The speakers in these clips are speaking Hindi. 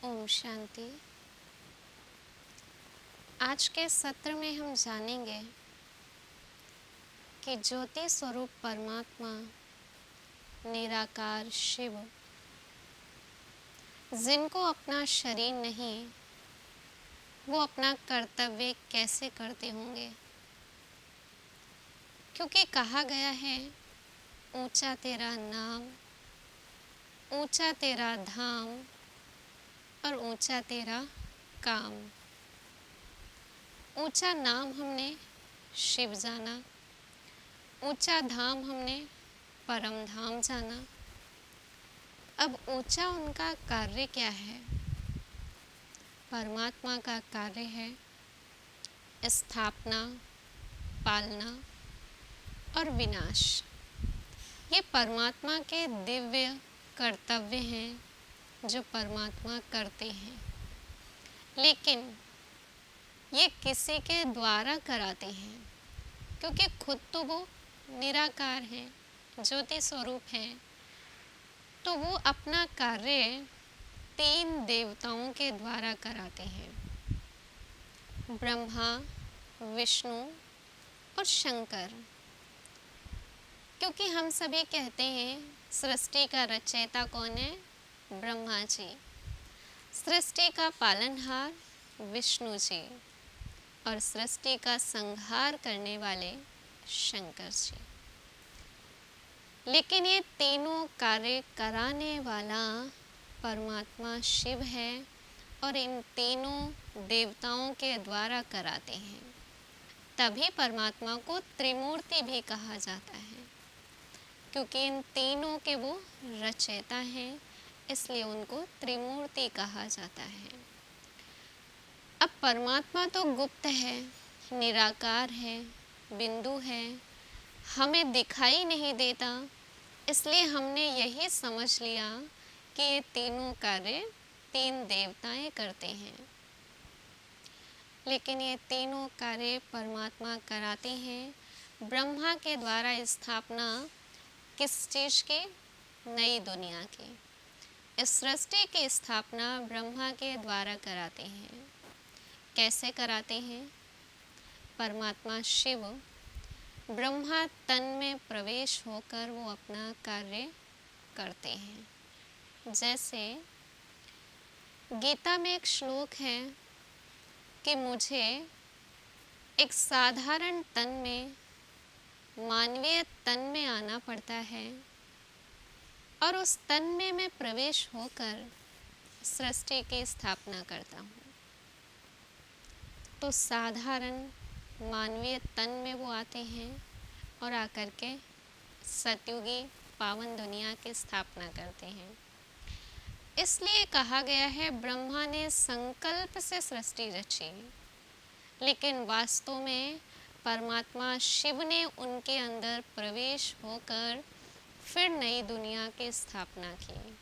ओम शांति। आज के सत्र में हम जानेंगे कि ज्योति स्वरूप परमात्मा निराकार शिव, जिनको अपना शरीर नहीं, वो अपना कर्तव्य कैसे करते होंगे। क्योंकि कहा गया है, ऊंचा तेरा नाम, ऊंचा तेरा धाम और ऊंचा तेरा काम। ऊंचा नाम हमने शिव जाना, ऊंचा धाम हमने परम धाम जाना। अब ऊंचा उनका कार्य क्या है? परमात्मा का कार्य है स्थापना, पालना और विनाश। ये परमात्मा के दिव्य कर्तव्य हैं जो परमात्मा करते हैं, लेकिन ये किसी के द्वारा कराते हैं, क्योंकि खुद तो वो निराकार हैं, ज्योति स्वरूप हैं। तो वो अपना कार्य 3 देवताओं के द्वारा कराते हैं, ब्रह्मा, विष्णु और शंकर। क्योंकि हम सभी कहते हैं सृष्टि का रचयिता कौन है? ब्रह्मा जी। सृष्टि का पालनहार विष्णु जी और सृष्टि का संहार करने वाले शंकर जी। लेकिन ये तीनों कार्य कराने वाला परमात्मा शिव है और इन तीनों देवताओं के द्वारा कराते हैं। तभी परमात्मा को त्रिमूर्ति भी कहा जाता है, क्योंकि इन तीनों के वो रचयिता हैं, इसलिए उनको त्रिमूर्ति कहा जाता है। अब परमात्मा तो गुप्त है, निराकार है, बिंदु है, हमें दिखाई नहीं देता, इसलिए हमने यही समझ लिया कि ये तीनों कार्य 3 देवताएं करते हैं। लेकिन ये तीनों कार्य परमात्मा कराते हैं। ब्रह्मा के द्वारा स्थापना किस चीज़ की? नई दुनिया की। इस सृष्टि की स्थापना ब्रह्मा के द्वारा कराते हैं। कैसे कराते हैं? परमात्मा शिव ब्रह्मा तन में प्रवेश होकर वो अपना कार्य करते हैं। जैसे गीता में एक श्लोक है कि मुझे एक साधारण तन में, मानवीय तन में आना पड़ता है और उस तन में मैं प्रवेश होकर सृष्टि की स्थापना करता हूँ। तो साधारण मानवीय तन में वो आते हैं और आकर के सतयुगी पावन दुनिया की स्थापना करते हैं। इसलिए कहा गया है ब्रह्मा ने संकल्प से सृष्टि रची, लेकिन वास्तव में परमात्मा शिव ने उनके अंदर प्रवेश होकर फिर नई दुनिया की स्थापना की।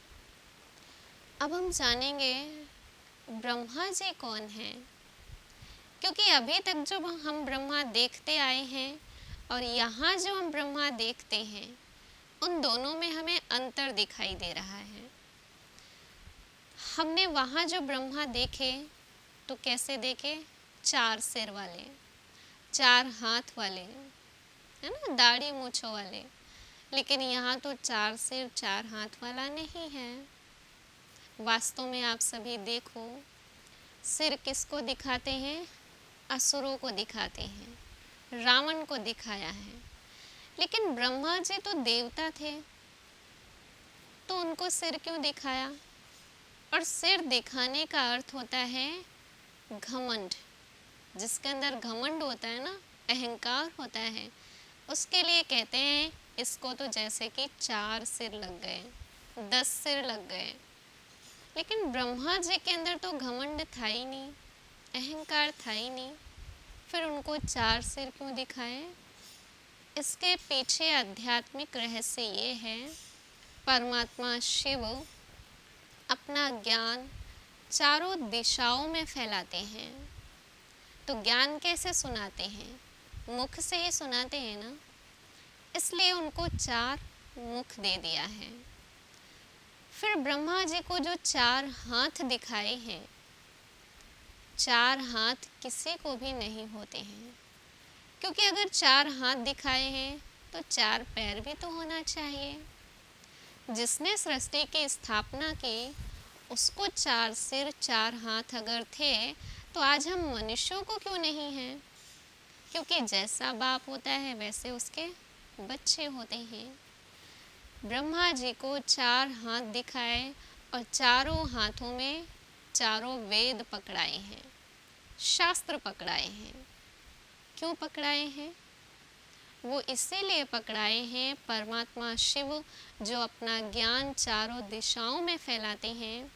अब हम जानेंगे ब्रह्मा जी कौन हैं, क्योंकि अभी तक जो हम ब्रह्मा देखते आए हैं और यहाँ जो हम ब्रह्मा देखते हैं, उन दोनों में हमें अंतर दिखाई दे रहा है। हमने वहाँ जो ब्रह्मा देखे तो कैसे देखे? 4 सिर वाले, 4 हाथ वाले, है ना, दाढ़ी मूंछों वाले। लेकिन यहाँ तो 4 सिर 4 हाथ वाला नहीं है। वास्तव में आप सभी देखो, सिर किसको दिखाते हैं? असुरों को दिखाते हैं, रावण को दिखाया है। लेकिन ब्रह्मा जी तो देवता थे, तो उनको सिर क्यों दिखाया? और सिर दिखाने का अर्थ होता है घमंड। जिसके अंदर घमंड होता है ना, अहंकार होता है, उसके लिए कहते हैं इसको तो जैसे कि 4 सिर लग गए, 10 सिर लग गए। लेकिन ब्रह्मा जी के अंदर तो घमंड था ही नहीं, अहंकार था ही नहीं, फिर उनको 4 सिर क्यों दिखाए? इसके पीछे आध्यात्मिक रहस्य ये है, परमात्मा शिव अपना ज्ञान चारों दिशाओं में फैलाते हैं। तो ज्ञान कैसे सुनाते हैं? मुख से ही सुनाते हैं ना, इसलिए उनको 4 मुख दे दिया है। फिर ब्रह्मा जी को जो चार हाथ दिखाए हैं, चार हाथ किसी को भी नहीं होते हैं, क्योंकि अगर चार हाथ दिखाए हैं तो चार पैर भी तो होना चाहिए। जिसने सृष्टि की स्थापना की उसको चार सिर चार हाथ अगर थे तो आज हम मनुष्यों को क्यों नहीं हैं? क्योंकि जैसा बाप होता है वैसे उसके बच्चे होते हैं। ब्रह्मा जी को चार हाथ दिखाए और चारों हाथों में चारों वेद पकड़ाए हैं, शास्त्र पकड़ाए हैं। क्यों पकड़ाए हैं? वो इसीलिए पकड़ाए हैं, परमात्मा शिव जो अपना ज्ञान चारों दिशाओं में फैलाते हैं,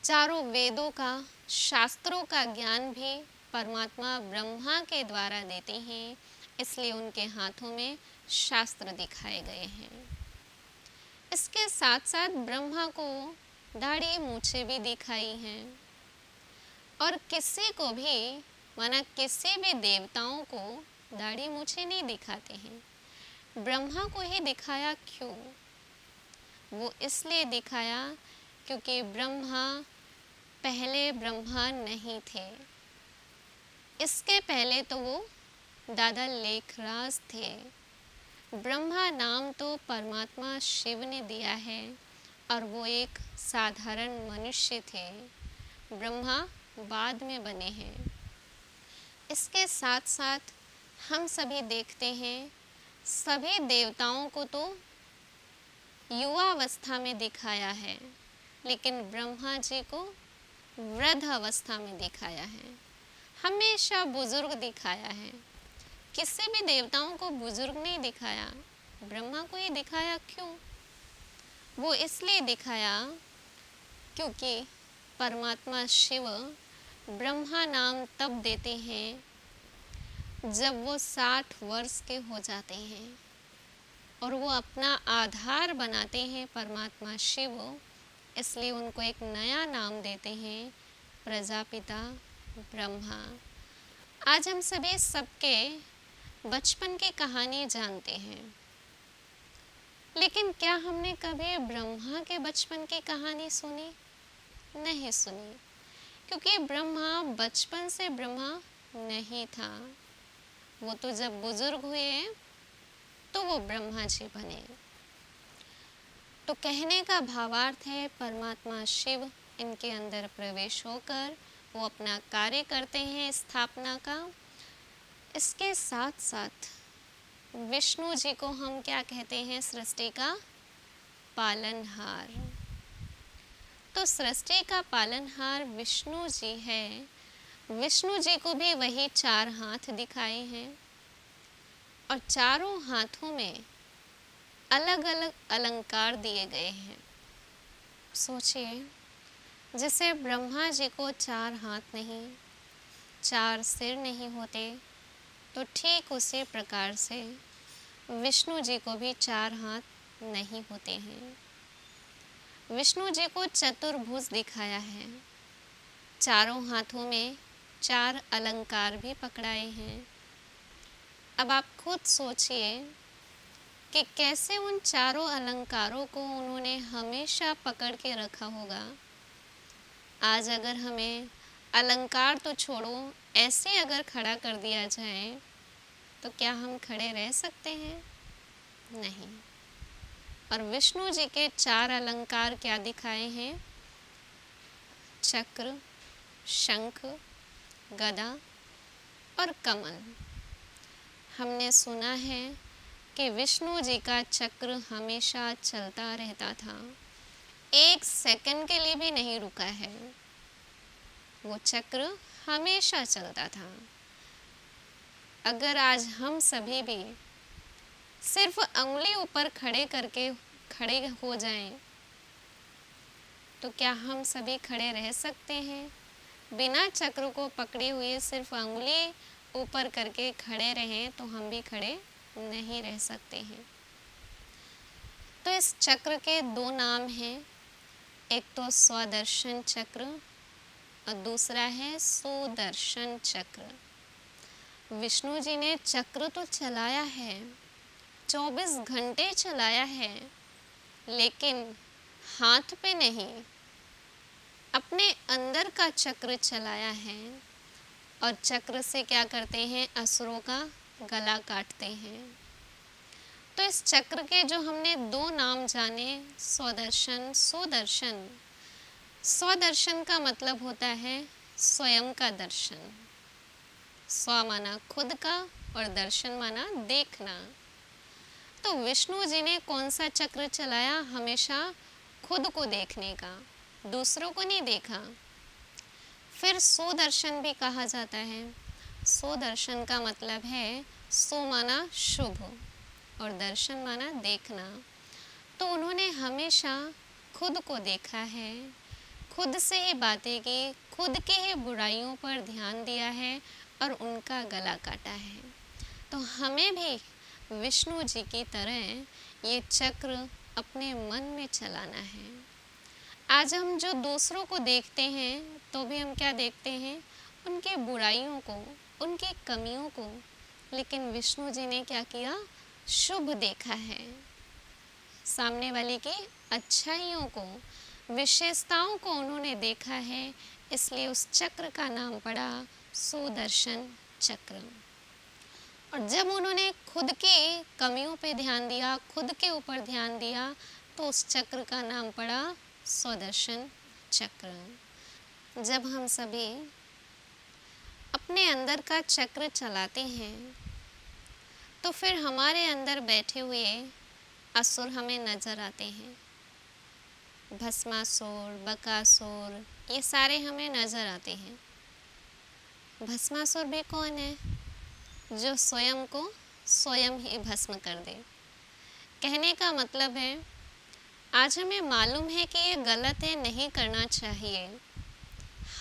चारों वेदों का, शास्त्रों का ज्ञान भी परमात्मा ब्रह्मा के द्वारा देते हैं, इसलिए उनके हाथों में शास्त्र दिखाए गए हैं। इसके साथ साथ ब्रह्मा को दाढ़ी मूछें भी दिखाई हैं और किसी को भी, माना किसी भी देवताओं को दाढ़ी मूछें नहीं दिखाते हैं। ब्रह्मा को ही दिखाया क्यों? वो इसलिए दिखाया क्योंकि ब्रह्मा पहले ब्रह्मा नहीं थे। इसके पहले तो वो दादा लेखराज थे। ब्रह्मा नाम तो परमात्मा शिव ने दिया है और वो एक साधारण मनुष्य थे। ब्रह्मा बाद में बने हैं। इसके साथ साथ हम सभी देखते हैं, सभी देवताओं को तो युवावस्था में दिखाया है, लेकिन ब्रह्मा जी को वृद्ध अवस्था में दिखाया है। हमेशा बुजुर्ग दिखाया है। किसी भी देवताओं को बुजुर्ग नहीं दिखाया, ब्रह्मा को ही दिखाया। क्यों? वो इसलिए दिखाया क्योंकि परमात्मा शिव ब्रह्मा नाम तब देते हैं जब वो 60 वर्ष के हो जाते हैं और वो अपना आधार बनाते हैं परमात्मा शिव, इसलिए उनको एक नया नाम देते हैं, प्रजापिता ब्रह्मा। आज हम सभी सबके बचपन की कहानी जानते हैं, लेकिन क्या हमने कभी ब्रह्मा के बचपन की कहानी सुनी? नहीं सुनी, क्योंकि ब्रह्मा बचपन से ब्रह्मा नहीं था। वो तो जब बुजुर्ग हुए तो वो ब्रह्मा जी बने। तो कहने का भावार्थ है, परमात्मा शिव इनके अंदर प्रवेश होकर वो अपना कार्य करते हैं स्थापना का। इसके साथ साथ विष्णु जी को हम क्या कहते हैं? सृष्टि का पालनहार। तो सृष्टि का पालनहार विष्णु जी है। विष्णु जी को भी वही चार हाथ दिखाए हैं और चारों हाथों में अलग अलग अलंकार दिए गए हैं। सोचिए, जैसे ब्रह्मा जी को चार हाथ नहीं, चार सिर नहीं होते, तो ठीक उसी प्रकार से विष्णु जी को भी चार हाथ नहीं होते हैं। विष्णु जी को चतुर्भुज दिखाया है। चारों हाथों में चार अलंकार भी पकड़ाए हैं। अब आप खुद सोचिए कि कैसे उन चारों अलंकारों को उन्होंने हमेशा पकड़ के रखा होगा। आज अगर हमें अलंकार तो छोड़ो, ऐसे अगर खड़ा कर दिया जाए तो क्या हम खड़े रह सकते हैं? नहीं। और विष्णु जी के चार अलंकार क्या दिखाए हैं? चक्र, शंख, गदा और कमल। हमने सुना है कि विष्णु जी का चक्र हमेशा चलता रहता था, एक सेकंड के लिए भी नहीं रुका है। वो चक्र हमेशा चलता था। अगर आज हम सभी भी सिर्फ अंगुली ऊपर खड़े हो जाएं, तो क्या हम सभी खड़े रह सकते हैं? बिना चक्र को पकड़े हुए सिर्फ अंगुली ऊपर करके खड़े रहें तो हम भी खड़े नहीं रह सकते हैं। तो इस चक्र के दो नाम हैं, एक तो स्वदर्शन चक्र और दूसरा है सुदर्शन चक्र। विष्णु जी ने चक्र तो चलाया है, 24 घंटे चलाया है, लेकिन हाथ पे नहीं, अपने अंदर का चक्र चलाया है और चक्र से क्या करते हैं, असुरों का गला काटते हैं। तो इस चक्र के जो हमने दो नाम जाने, स्वदर्शन, सुदर्शन। स्वदर्शन का मतलब होता है स्वयं का दर्शन। स्व माना खुद का और दर्शन माना देखना। तो विष्णु जी ने कौन सा चक्र चलाया, हमेशा खुद को देखने का, दूसरों को नहीं देखा। फिर सुदर्शन भी कहा जाता है। सुदर्शन का मतलब है सु माना शुभ और दर्शन माना देखना। तो उन्होंने हमेशा खुद को देखा है, खुद से ही बातें की, खुद के ही बुराइयों पर ध्यान दिया है और उनका गला काटा है। तो हमें भी विष्णु जी की तरह ये चक्र अपने मन में चलाना है। आज हम जो दूसरों को देखते हैं तो भी हम क्या देखते हैं, उनके बुराइयों को, उनकी कमियों को। लेकिन विष्णु जी ने क्या किया, शुभ देखा है, सामने वाले की अच्छाइयों को, विशेषताओं को उन्होंने देखा है। इसलिए उस चक्र का नाम पड़ा सुदर्शन चक्र। और जब उन्होंने खुद की कमियों पे ध्यान दिया, खुद के ऊपर ध्यान दिया, तो उस चक्र का नाम पड़ा स्वदर्शन चक्र। जब हम सभी अपने अंदर का चक्र चलाते हैं तो फिर हमारे अंदर बैठे हुए असुर हमें नजर आते हैं। भस्मासुर, बकासुर, ये सारे हमें नजर आते हैं। भस्मासुर भी कौन है, जो स्वयं को स्वयं ही भस्म कर दे। कहने का मतलब है, आज हमें मालूम है कि ये गलत है, नहीं करना चाहिए,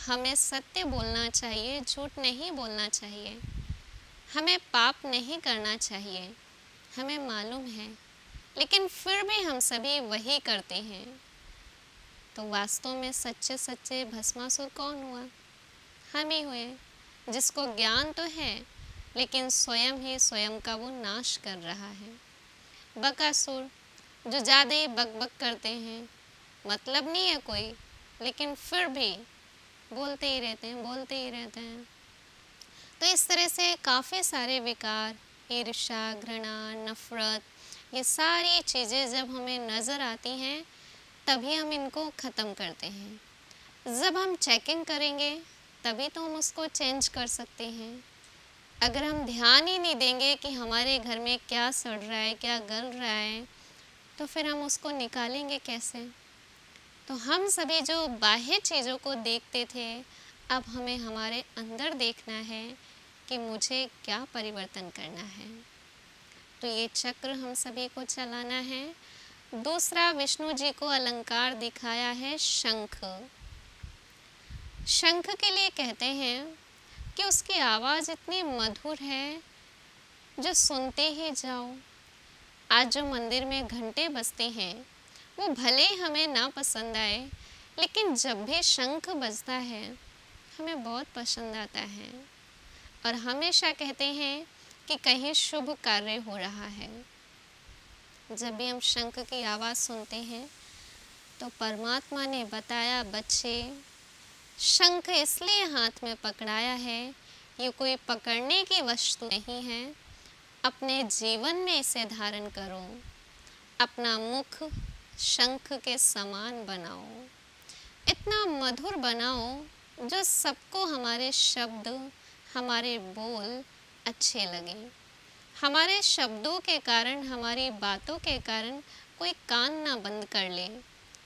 हमें सत्य बोलना चाहिए, झूठ नहीं बोलना चाहिए, हमें पाप नहीं करना चाहिए, हमें मालूम है, लेकिन फिर भी हम सभी वही करते हैं। तो वास्तव में सच्चे सच्चे भस्मासुर कौन हुआ, हम ही हुए, जिसको ज्ञान तो है लेकिन स्वयं ही स्वयं का वो नाश कर रहा है। बकासुर, जो ज़्यादा ही बकबक करते हैं, मतलब नहीं है कोई, लेकिन फिर भी बोलते ही रहते हैं, बोलते ही रहते हैं। तो इस तरह से काफ़ी सारे विकार, ईर्ष्या, घृणा, नफरत, ये सारी चीज़ें जब हमें नज़र आती हैं तभी हम इनको ख़त्म करते हैं। जब हम चेकिंग करेंगे तभी तो हम उसको चेंज कर सकते हैं। अगर हम ध्यान ही नहीं देंगे कि हमारे घर में क्या सड़ रहा है, क्या गल रहा है, तो फिर हम उसको निकालेंगे कैसे। तो हम सभी जो बाह्य चीज़ों को देखते थे, अब हमें हमारे अंदर देखना है कि मुझे क्या परिवर्तन करना है। तो ये चक्र हम सभी को चलाना है। दूसरा, विष्णु जी को अलंकार दिखाया है शंख। शंख के लिए कहते हैं कि उसकी आवाज़ इतनी मधुर है, जो सुनते ही जाओ। आज जो मंदिर में घंटे बजते हैं वो भले हमें ना पसंद आए, लेकिन जब भी शंख बजता है हमें बहुत पसंद आता है और हमेशा कहते हैं कि कहीं शुभ कार्य हो रहा है। जब भी हम शंख की आवाज़ सुनते हैं तो परमात्मा ने बताया, बच्चे, शंख इसलिए हाथ में पकड़ाया है, ये कोई पकड़ने की वस्तु नहीं है, अपने जीवन में इसे धारण करो, अपना मुख शंख के समान बनाओ, इतना मधुर बनाओ जो सबको हमारे शब्द, हमारे बोल अच्छे लगे। हमारे शब्दों के कारण, हमारी बातों के कारण कोई कान ना बंद कर ले,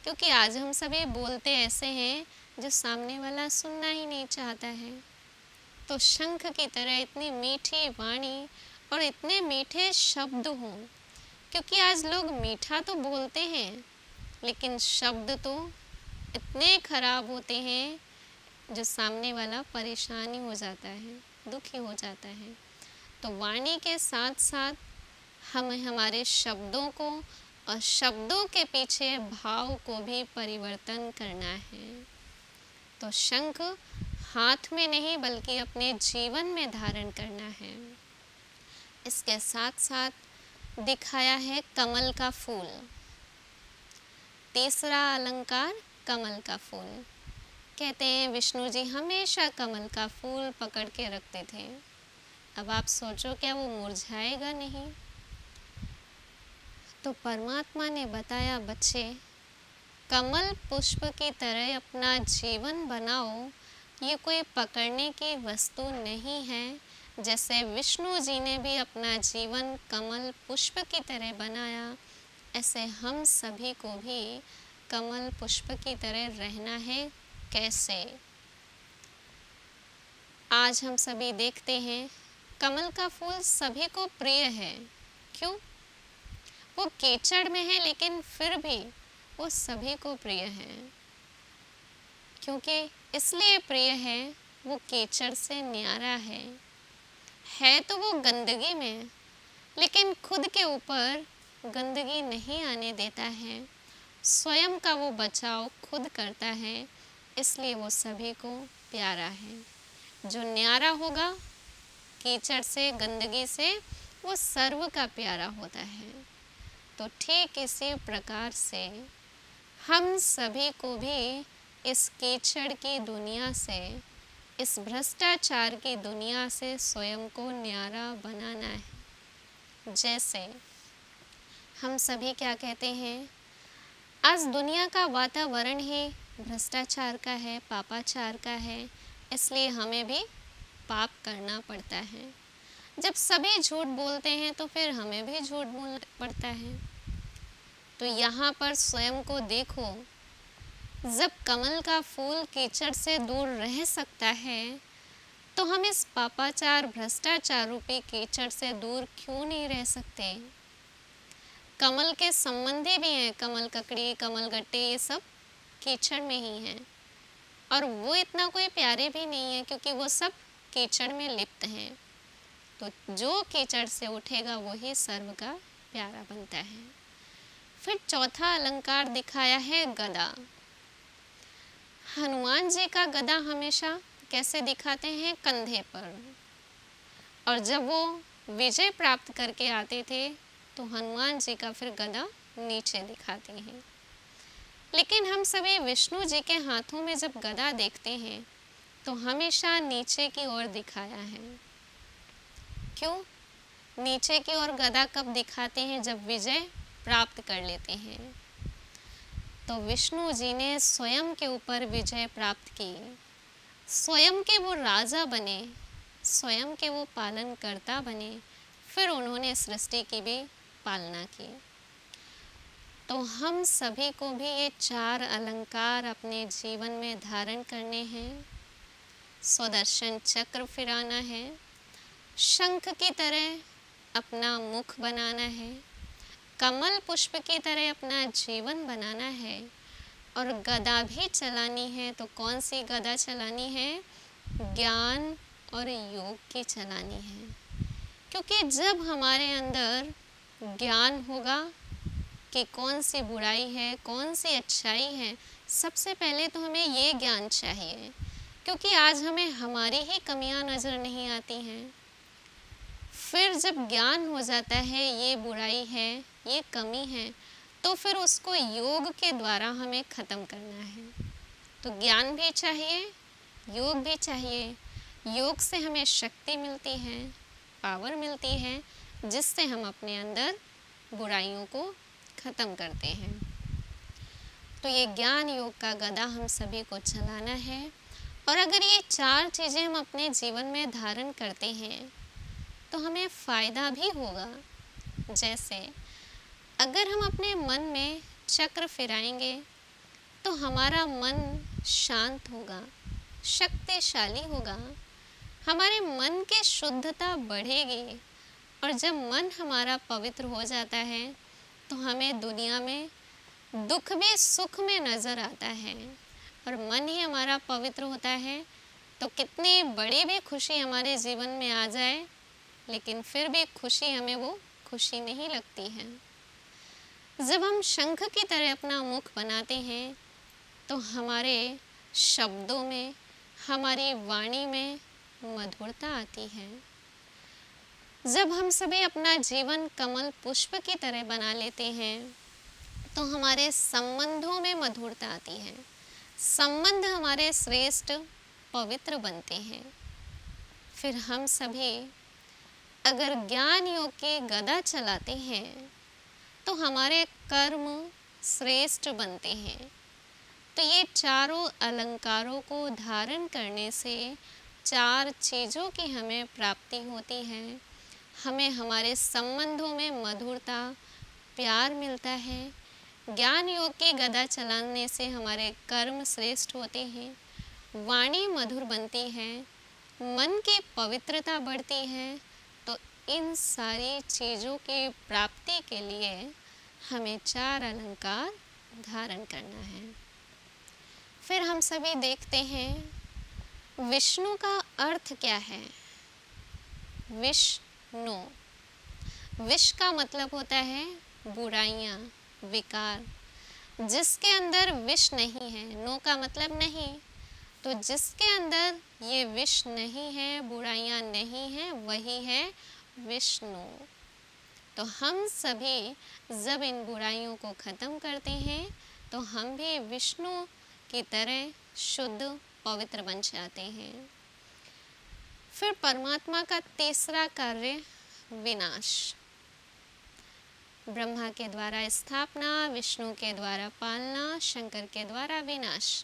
क्योंकि आज हम सभी बोलते ऐसे हैं जो सामने वाला सुनना ही नहीं चाहता है। तो शंख की तरह इतनी मीठी वाणी और इतने मीठे शब्द हों, क्योंकि आज लोग मीठा तो बोलते हैं लेकिन शब्द तो इतने खराब होते हैं जो सामने वाला परेशान ही हो जाता है, दुखी हो जाता है। तो वाणी के साथ साथ हमें हमारे शब्दों को और शब्दों के पीछे भाव को भी परिवर्तन करना है। तो शंख हाथ में नहीं बल्कि अपने जीवन में धारण करना है। इसके साथ साथ दिखाया है कमल का फूल। तीसरा अलंकार कमल का फूल। कहते हैं विष्णु जी हमेशा कमल का फूल पकड़ के रखते थे। अब आप सोचो क्या वो मुरझाएगा नहीं? तो परमात्मा ने बताया बच्चे, कमल पुष्प की तरह अपना जीवन बनाओ। ये कोई पकड़ने की वस्तु नहीं है। जैसे विष्णु जी ने भी अपना जीवन कमल पुष्प की तरह बनाया, ऐसे हम सभी को भी कमल पुष्प की तरह रहना है। कैसे? आज हम सभी देखते हैं कमल का फूल सभी को प्रिय है। क्यों? वो कीचड़ में है लेकिन फिर भी वो सभी को प्रिय है। क्योंकि इसलिए प्रिय है, वो कीचड़ से न्यारा है तो वो गंदगी में, लेकिन खुद के ऊपर गंदगी नहीं आने देता है। स्वयं का वो बचाव खुद करता है, इसलिए वो सभी को प्यारा है। जो न्यारा होगा कीचड़ से, गंदगी से, वो सर्व का प्यारा होता है। तो ठीक इसी प्रकार से हम सभी को भी इस कीचड़ की दुनिया से, इस भ्रष्टाचार की दुनिया से स्वयं को न्यारा बनाना है। जैसे हम सभी क्या कहते हैं, आज दुनिया का वातावरण ही भ्रष्टाचार का है, पापाचार का है, इसलिए हमें भी पाप करना पड़ता है। जब सभी झूठ बोलते हैं तो फिर हमें भी झूठ बोलना पड़ता है। तो यहाँ पर स्वयं को देखो, जब कमल का फूल कीचड़ से दूर रह सकता है तो हम इस पापाचार भ्रष्टाचार रूपी कीचड़ से दूर क्यों नहीं रह सकते? कमल के संबंधी भी हैं, कमल ककड़ी, कमल गट्टे, ये सब कीचड़ में ही हैं और वो इतना कोई प्यारे भी नहीं है क्योंकि वो सब कीचड़ में लिप्त हैं। तो जो कीचड़ से उठेगा वही सर्व का प्यारा बनता है। फिर चौथा अलंकार दिखाया है गदा। हनुमान जी का गदा हमेशा कैसे दिखाते हैं? कंधे पर। और जब वो विजय प्राप्त करके आते थे तो हनुमान जी का फिर गदा नीचे दिखाते हैं। लेकिन हम सभी विष्णु जी के हाथों में जब गदा देखते हैं तो हमेशा नीचे की ओर दिखाया है। क्यों नीचे की ओर गदा कब दिखाते हैं? जब विजय प्राप्त कर लेते हैं। तो विष्णु जी ने स्वयं के ऊपर विजय प्राप्त की, स्वयं के वो राजा बने, स्वयं के वो पालनकर्ता बने, फिर उन्होंने सृष्टि की भी पालना की। तो हम सभी को भी ये चार अलंकार अपने जीवन में धारण करने हैं। सुदर्शन चक्र फिराना है, शंख की तरह अपना मुख बनाना है, कमल पुष्प की तरह अपना जीवन बनाना है और गदा भी चलानी है। तो कौन सी गदा चलानी है? ज्ञान और योग की चलानी है। क्योंकि जब हमारे अंदर ज्ञान होगा कि कौन सी बुराई है, कौन सी अच्छाई है, सबसे पहले तो हमें ये ज्ञान चाहिए, क्योंकि आज हमें हमारी ही कमियां नज़र नहीं आती हैं। फिर जब ज्ञान हो जाता है ये बुराई है, ये कमी है, तो फिर उसको योग के द्वारा हमें ख़त्म करना है। तो ज्ञान भी चाहिए, योग भी चाहिए। योग से हमें शक्ति मिलती है, पावर मिलती है, जिससे हम अपने अंदर बुराइयों को ख़त्म करते हैं। तो ये ज्ञान योग का गदा हम सभी को चलाना है। और अगर ये चार चीज़ें हम अपने जीवन में धारण करते हैं तो हमें फ़ायदा भी होगा। जैसे अगर हम अपने मन में चक्र फिराएंगे तो हमारा मन शांत होगा, शक्तिशाली होगा, हमारे मन की शुद्धता बढ़ेगी। और जब मन हमारा पवित्र हो जाता है तो हमें दुनिया में दुख भी सुख में नज़र आता है। और मन ही हमारा पवित्र होता है तो कितनी बड़ी भी खुशी हमारे जीवन में आ जाए, लेकिन फिर भी खुशी हमें वो खुशी नहीं लगती है। जब हम शंख की तरह अपना मुख बनाते हैं तो हमारे शब्दों में, हमारी वाणी में मधुरता आती है। जब हम सभी अपना जीवन कमल पुष्प की तरह बना लेते हैं तो हमारे संबंधों में मधुरता आती है, संबंध हमारे श्रेष्ठ पवित्र बनते हैं। फिर हम सभी अगर ज्ञान योग की गदा चलाते हैं तो हमारे कर्म श्रेष्ठ बनते हैं। तो ये चारों अलंकारों को धारण करने से 4 चीज़ों की हमें प्राप्ति होती है। हमें हमारे संबंधों में मधुरता, प्यार मिलता है। ज्ञान योग की गदा चलाने से हमारे कर्म श्रेष्ठ होते हैं, वाणी मधुर बनती है, मन की पवित्रता बढ़ती है। तो इन सारी चीज़ों की प्राप्ति के लिए हमें 4 अलंकार धारण करना है। फिर हम सभी देखते हैं विष्णु का अर्थ क्या है। विष्णु, विष का मतलब होता है बुराइयाँ, विकार। जिसके अंदर विष नहीं है, नो का मतलब नहीं, तो जिसके अंदर ये विष नहीं है, बुराइयाँ नहीं है, वही है विष्णु। तो हम सभी जब इन बुराइयों को ख़त्म करते हैं तो हम भी विष्णु की तरह शुद्ध पवित्र बन जाते हैं। फिर परमात्मा का तीसरा कार्य विनाश। ब्रह्मा के द्वारा स्थापना, विष्णु के द्वारा पालना, शंकर के द्वारा विनाश।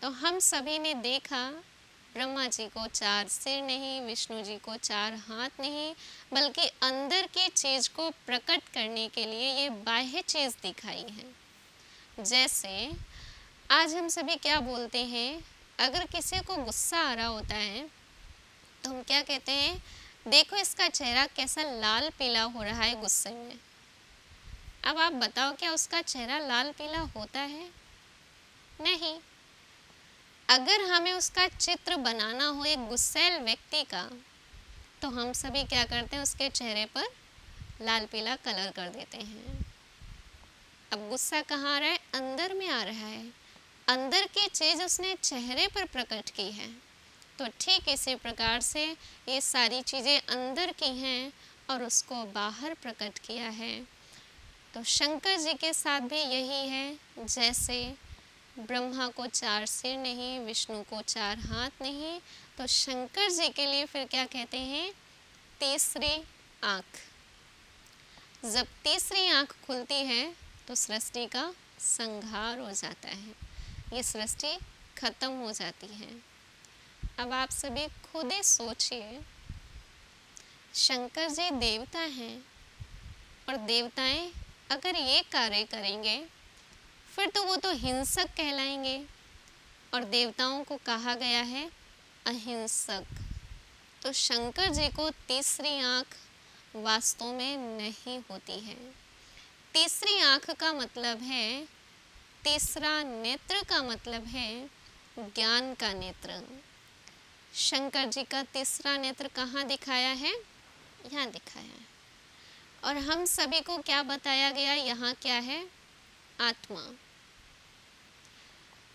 तो हम सभी ने देखा ब्रह्मा जी को 4 सिर नहीं, विष्णु जी को 4 हाथ नहीं, बल्कि अंदर की चीज़ को प्रकट करने के लिए ये बाह्य चीज़ दिखाई है। जैसे आज हम सभी क्या बोलते हैं, अगर किसी को गुस्सा आ रहा होता है तो हम क्या कहते हैं, देखो इसका चेहरा कैसा लाल पीला हो रहा है गुस्से में। अब आप बताओ क्या उसका चेहरा लाल पीला होता है? नहीं। अगर हमें उसका चित्र बनाना हो एक गुस्सैल व्यक्ति का, तो हम सभी क्या करते हैं, उसके चेहरे पर लाल पीला कलर कर देते हैं। अब गुस्सा कहाँ आ रहा है? अंदर में आ रहा है। अंदर की चीज़ उसने चेहरे पर प्रकट की है। तो ठीक इसी प्रकार से ये सारी चीज़ें अंदर की हैं और उसको बाहर प्रकट किया है। तो शंकर जी के साथ भी यही है। जैसे ब्रह्मा को 4 सिर नहीं, विष्णु को 4 हाथ नहीं, तो शंकर जी के लिए फिर क्या कहते हैं, तीसरी आँख। जब तीसरी आँख खुलती है तो सृष्टि का संहार हो जाता है, ये सृष्टि खत्म हो जाती है। अब आप सभी खुद ही सोचिए, शंकर जी देवता हैं और देवताएं अगर ये कार्य करेंगे फिर तो वो तो हिंसक कहलाएंगे, और देवताओं को कहा गया है अहिंसक। तो शंकर जी को तीसरी आँख वास्तव में नहीं होती है। तीसरी आँख का मतलब है, तीसरा नेत्र का मतलब है ज्ञान का नेत्र। शंकर जी का तीसरा नेत्र कहाँ दिखाया है? यहाँ दिखाया है। और हम सभी को क्या बताया गया, यहाँ क्या है? आत्मा।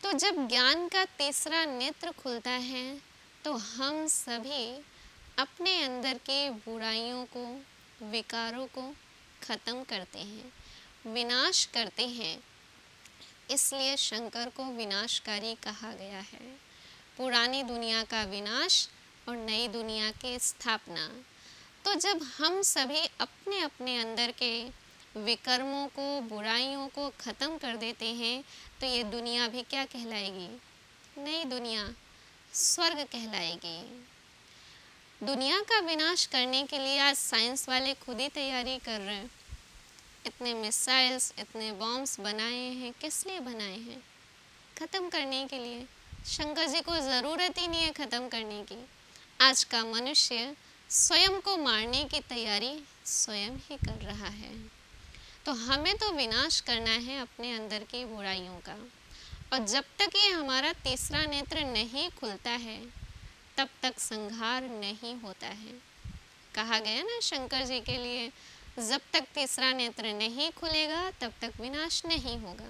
तो जब ज्ञान का तीसरा नेत्र खुलता है तो हम सभी अपने अंदर के बुराइयों को, विकारों को खत्म करते हैं, विनाश करते हैं। इसलिए शंकर को विनाशकारी कहा गया है। पुरानी दुनिया का विनाश और नई दुनिया की स्थापना। तो जब हम सभी अपने अपने अंदर के विकर्मों को, बुराइयों को ख़त्म कर देते हैं तो ये दुनिया भी क्या कहलाएगी? नई दुनिया, स्वर्ग कहलाएगी। दुनिया का विनाश करने के लिए आज साइंस वाले खुद ही तैयारी कर रहे हैं। इतने मिसाइल्स, इतने बॉम्ब्स बनाए हैं। किस लिए बनाए हैं? ख़त्म करने के लिए। शंकर जी को ज़रूरत ही नहीं है ख़त्म करने की। आज का मनुष्य स्वयं को मारने की तैयारी स्वयं ही कर रहा है। तो हमें तो विनाश करना है अपने अंदर की बुराइयों का। और जब तक ये हमारा तीसरा नेत्र नहीं खुलता है तब तक संहार नहीं होता है। कहा गया ना शंकर जी के लिए, जब तक तीसरा नेत्र नहीं खुलेगा तब तक विनाश नहीं होगा।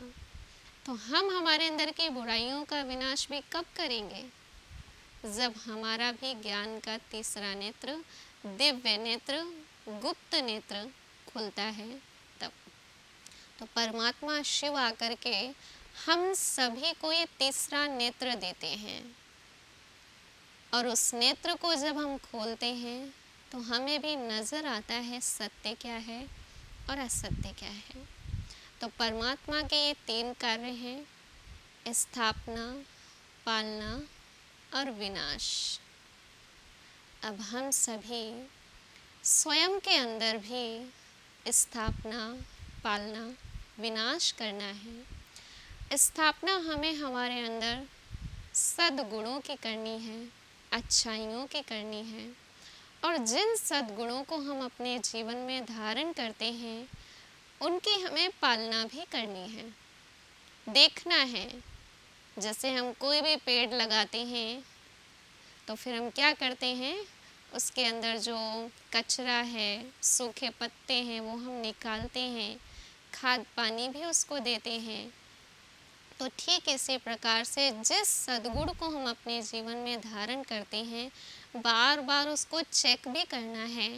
तो हम हमारे अंदर की बुराइयों का विनाश भी कब करेंगे? जब हमारा भी ज्ञान का तीसरा नेत्र, दिव्य नेत्र, गुप्त नेत्र खुलता है तब। तो परमात्मा शिव आकर के हम सभी को ये तीसरा नेत्र देते हैं, और उस नेत्र को जब हम खोलते हैं तो हमें भी नज़र आता है सत्य क्या है और असत्य क्या है। तो परमात्मा के ये 3 कार्य हैं: स्थापना, पालना और विनाश। अब हम सभी स्वयं के अंदर भी स्थापना, पालना, विनाश करना है। स्थापना हमें हमारे अंदर सद्गुणों की करनी है, अच्छाइयों की करनी है, और जिन सद्गुणों को हम अपने जीवन में धारण करते हैं उनकी हमें पालना भी करनी है। देखना है, जैसे हम कोई भी पेड़ लगाते हैं तो फिर हम क्या करते हैं, उसके अंदर जो कचरा है, सूखे पत्ते हैं, वो हम निकालते हैं, खाद पानी भी उसको देते हैं। तो ठीक इसी प्रकार से जिस सद्गुण को हम अपने जीवन में धारण करते हैं, बार बार उसको चेक भी करना है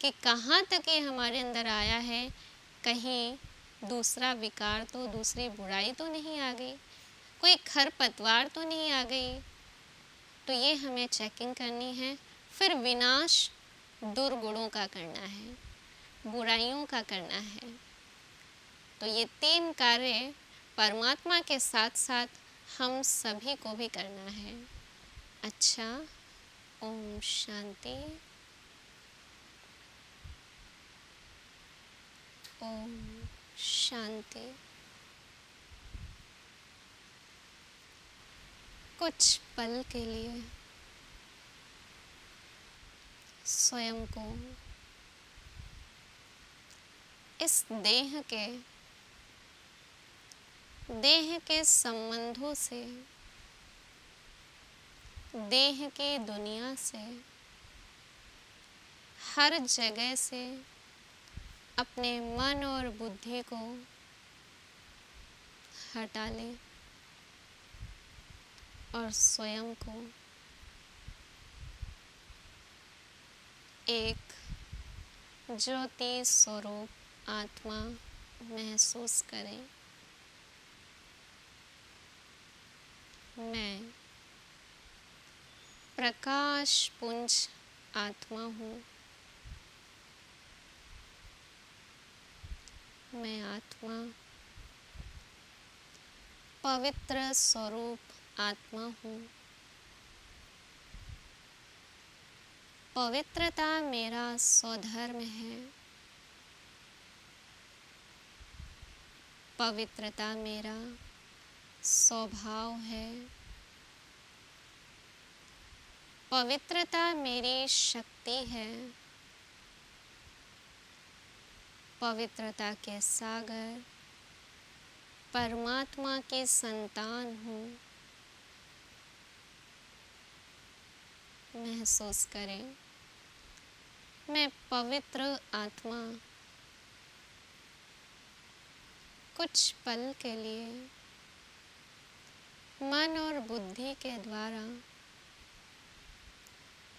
कि कहाँ तक ये हमारे अंदर आया है, कहीं दूसरा विकार तो, दूसरी बुराई तो नहीं आ गई, कोई खरपतवार तो नहीं आ गई। तो ये हमें चेकिंग करनी है। फिर विनाश दुर्गुणों का करना है, बुराइयों का करना है। तो ये 3 कार्य परमात्मा के साथ साथ हम सभी को भी करना है। अच्छा, ओम शांति। ओम शांति। कुछ पल के लिए स्वयं को इस देह के संबंधों से, देह की दुनिया से, हर जगह से अपने मन और बुद्धि को हटा लें और स्वयं को एक ज्योति स्वरूप आत्मा महसूस करें। मैं प्रकाश पुंज आत्मा हूँ। मैं आत्मा पवित्र स्वरूप आत्मा हूँ। पवित्रता मेरा स्वधर्म है। पवित्रता मेरा स्वभाव है। पवित्रता मेरी शक्ति है। पवित्रता के सागर परमात्मा की संतान हूँ। महसूस करें, मैं पवित्र आत्मा कुछ पल के लिए मन और बुद्धि के द्वारा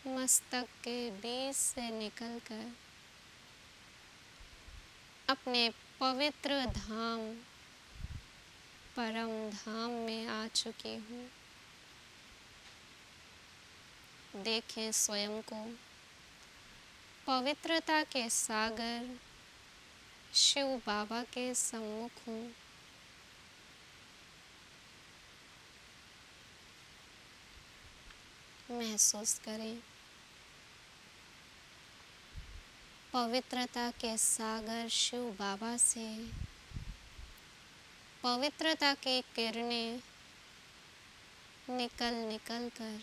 मस्तक के बीच से निकलकर अपने पवित्र धाम, परम धाम में आ चुकी हूँ। देखें स्वयं को पवित्रता के सागर शिव बाबा के सम्मुख हूँ। महसूस करें, पवित्रता के सागर शिव बाबा से पवित्रता की किरणें निकल कर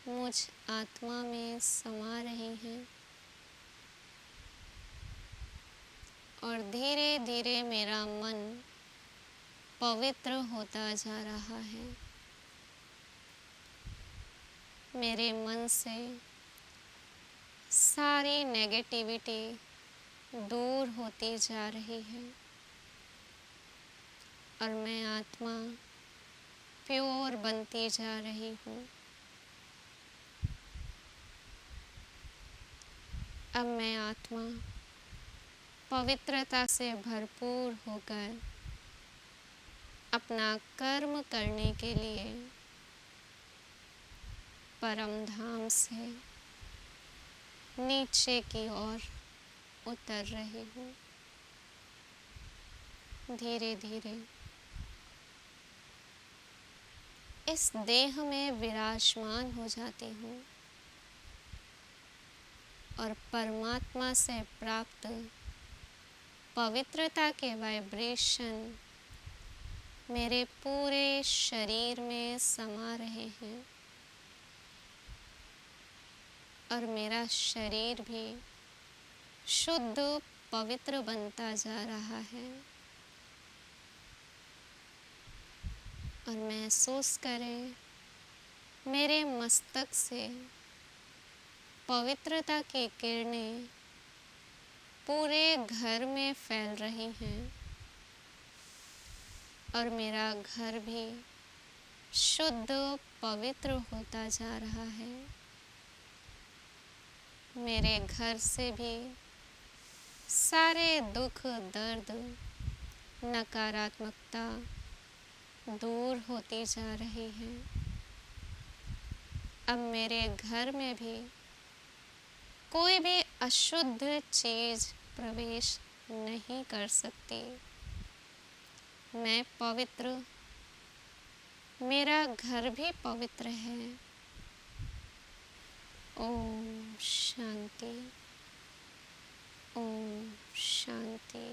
मुझ आत्मा में समा रही हैं और धीरे धीरे मेरा मन पवित्र होता जा रहा है। मेरे मन से सारी नेगेटिविटी दूर होती जा रही है और मैं आत्मा प्योर बनती जा रही हूँ। अब मैं आत्मा पवित्रता से भरपूर होकर अपना कर्म करने के लिए परम धाम से नीचे की ओर उतर रही हूँ। धीरे धीरे इस देह में विराजमान हो जाती हूँ और परमात्मा से प्राप्त पवित्रता के वाइब्रेशन मेरे पूरे शरीर में समा रहे हैं और मेरा शरीर भी शुद्ध पवित्र बनता जा रहा है। और महसूस करें मेरे मस्तक से पवित्रता की किरणें पूरे घर में फैल रही हैं और मेरा घर भी शुद्ध पवित्र होता जा रहा है। मेरे घर से भी सारे दुख दर्द नकारात्मकता दूर होती जा रही है। अब मेरे घर में भी कोई भी अशुद्ध चीज प्रवेश नहीं कर सकती। मैं पवित्र, मेरा घर भी पवित्र है। ओम शांति, ओम शांति।